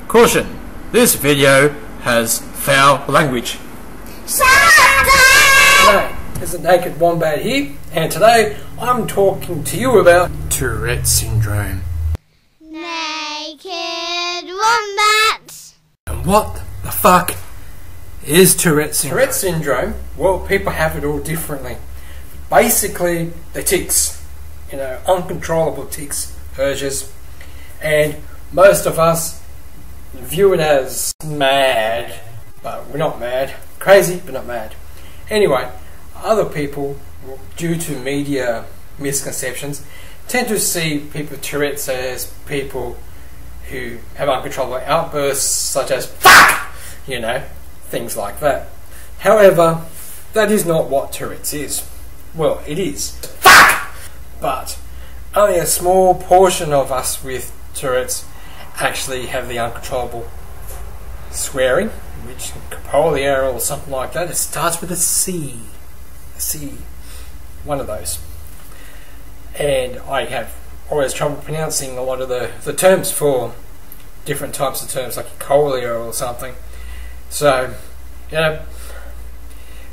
Caution, this video has foul language. Hello, there's a naked wombat here, and today I'm talking to you about Tourette syndrome. Naked wombat. And what the fuck is Tourette syndrome? Tourette syndrome. Well, people have it all differently. Basically, the tics, uncontrollable tics, urges, and most of us view it as mad, but we're not mad. Crazy, but not mad. Anyway, other people, due to media misconceptions, tend to see people with Tourette's as people who have uncontrollable outbursts, such as FUCK! Things like that. However, that is not what Tourette's is. Well, it is. FUCK! But only a small portion of us with Tourette's actually have the uncontrollable swearing, which Capolier or something like that. It starts with a C. A C. One of those. And I have always trouble pronouncing a lot of the terms for different types of terms, like Capolier or something. So, there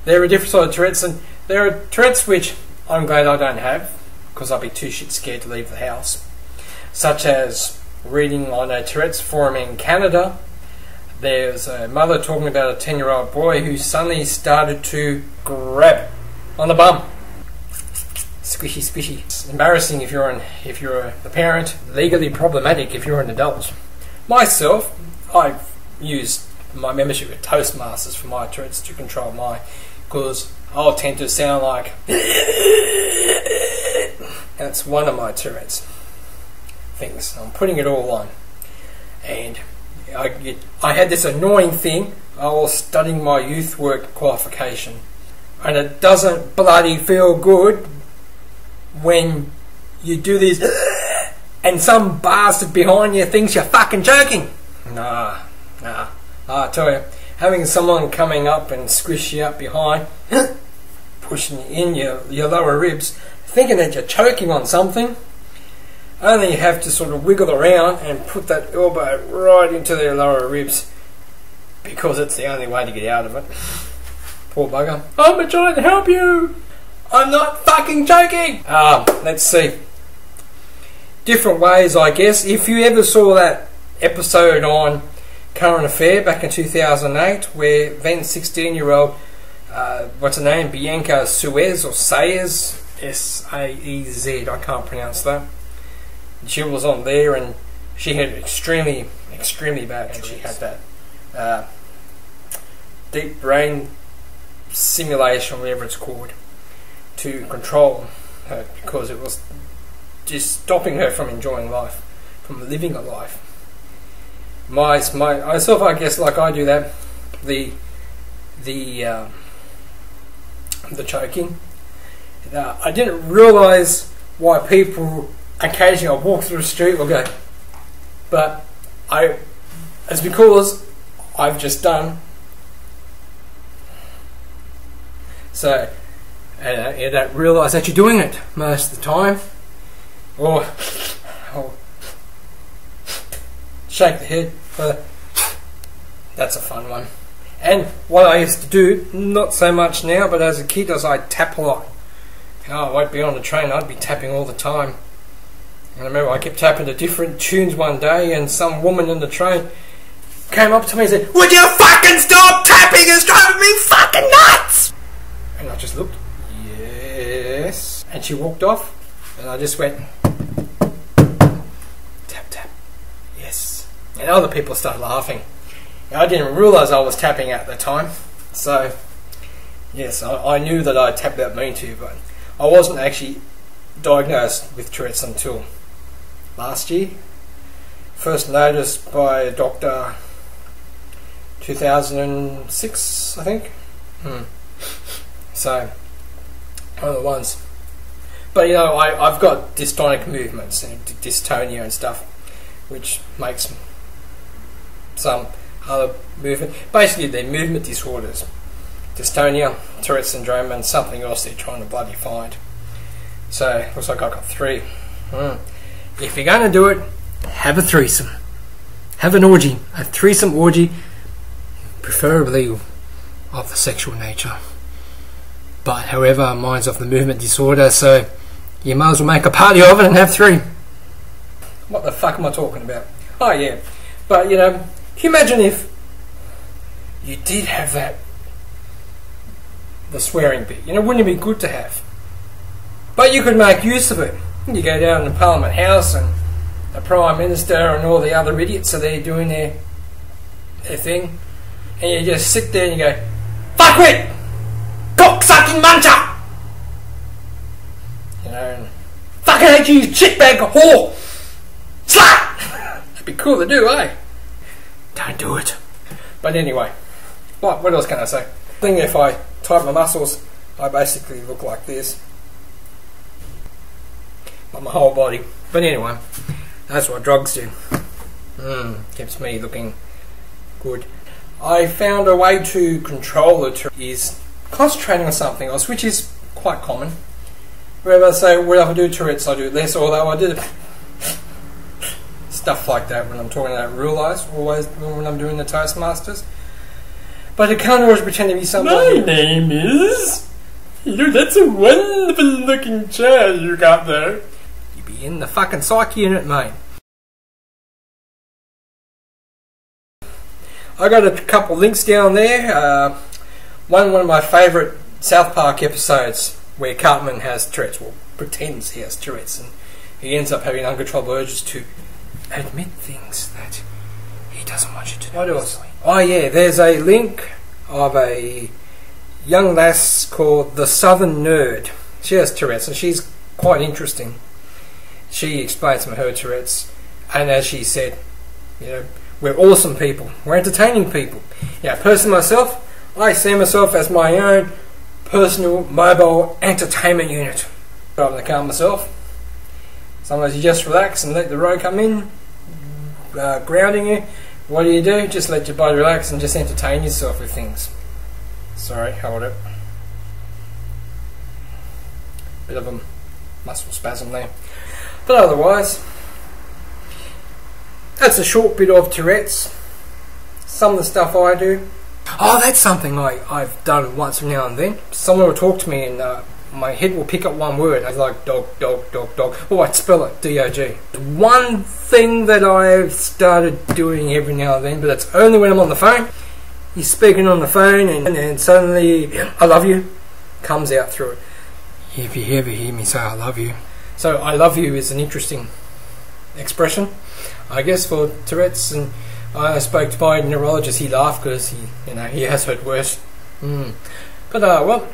are different sort of Tourette's, and there are Tourette's which I'm glad I don't have, because I'll be too shit scared to leave the house. Such as reading on a Tourette's forum in Canada, there's a mother talking about a 10-year-old boy who suddenly started to grab on the bum. Squishy, squishy. It's embarrassing if you're a parent, legally problematic if you're an adult. Myself, I've used my membership at Toastmasters for my Tourette's to control mine, because I'll tend to sound like that's one of my Tourette's things. I'm putting it all on, and I had this annoying thing. I was studying my youth work qualification, and it doesn't bloody feel good when you do this and some bastard behind you thinks you're fucking joking. Nah. I tell you, having someone coming up and squish you up behind, pushing in your lower ribs, thinking that you're choking on something, only you have to sort of wiggle around and put that elbow right into their lower ribs, because it's the only way to get out of it. Poor bugger. I'm trying to help you! I'm not fucking joking! Let's see. Different ways, I guess. If you ever saw that episode on Current Affair back in 2008, where then 16-year-old, what's her name, Bianca Saez, or Saez, S-A-E-Z, I can't pronounce that. She was on there, and she had extremely bad, and she had that deep brain simulation, whatever it's called, to control her, because it was just stopping her from enjoying life, from living a life. Myself, I guess, like I do that, the choking. I didn't realise why people occasionally walk through the street will go, but it's because I've just done. So, you don't realise that you're doing it most of the time, or shake the head. That's a fun one. And what I used to do, not so much now, but as a kid, was I'd tap a lot. I'd be on the train, I'd be tapping all the time. And I remember I kept tapping to different tunes one day, and some woman in the train came up to me and said, "Would you fucking stop tapping? It's driving me fucking nuts!" And I just looked, yes. And she walked off, and I just went, tap, tap, yes. And other people started laughing. I didn't realise I was tapping at the time. So, yes, I knew that I tapped that mean to, but I wasn't actually diagnosed with Tourette's until last year. First noticed by a doctor 2006, I think. So, one of the ones. But I've got dystonic movements and dystonia and stuff, which makes some other movement. Basically, they're movement disorders. Dystonia, Tourette syndrome, and something else they're trying to bloody find. So, looks like I've got 3. If you're going to do it, have a threesome. have an orgy, a threesome orgy, preferably of the sexual nature. But however, mine's of the movement disorder, so you might as well make a party of it and have 3. What the fuck am I talking about? Oh yeah, but you know, can you imagine if you did have the swearing bit? You know, wouldn't it be good to have? But you could make use of it. You go down to Parliament House and the Prime Minister and all the other idiots are there doing their thing, and you just sit there and you go, "Fuckwit! Cock-sucking muncher!" You know, and, "Fucking hate you, shitbag whore! Slut!" That'd be cool to do, eh? Don't do it. But anyway, what else can I say? I think if I tighten my muscles, I basically look like this. Not my whole body. But anyway, that's what drugs do. Keeps me looking good. I found a way to control it is concentrating on something else, which is quite common. Whenever I say, when I do Tourette's, I do less, although I did stuff like that when I'm talking about real life, always when I'm doing the Toastmasters. But I can't always pretend to be somebody. My name is... that's a wonderful looking chair you got there. You be in the fucking psych unit, mate. I got a couple links down there. One of my favourite South Park episodes where Cartman has Tourette's, well, pretends he has Tourette's, and he ends up having uncontrollable urges to admit things that he doesn't want you to know. What else? Oh yeah, there's a link of a young lass called TheSouthernNerd. She has Tourette's and she's quite interesting. She explains some of her Tourette's, and as she said, you know, we're awesome people, we're entertaining people. Yeah, personally myself, I see myself as my own personal mobile entertainment unit. Driving the car myself. Sometimes you just relax and let the road come in, grounding you. What do? Just let your body relax and just entertain yourself with things. Sorry, hold it. Bit of a muscle spasm there. But otherwise, that's a short bit of Tourette's. Some of the stuff I do. Oh, that's something I've done once now and then. Someone will talk to me and my head will pick up one word. I like dog, dog, dog, dog. Oh, I'd spell it, D-O-G. One thing that I've started doing every now and then, but it's only when I'm on the phone. You're speaking on the phone and suddenly, I love you, comes out through it. If you ever hear me say I love you. So, I love you is an interesting expression, I guess, for Tourette's. And I spoke to my neurologist. He laughed because he has heard worse. But well,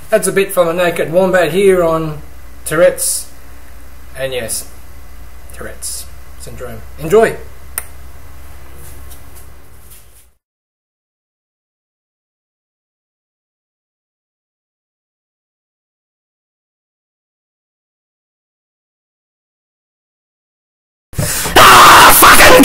that's a bit from a naked wombat here on Tourette's, and yes, Tourette's syndrome. Enjoy. Fucking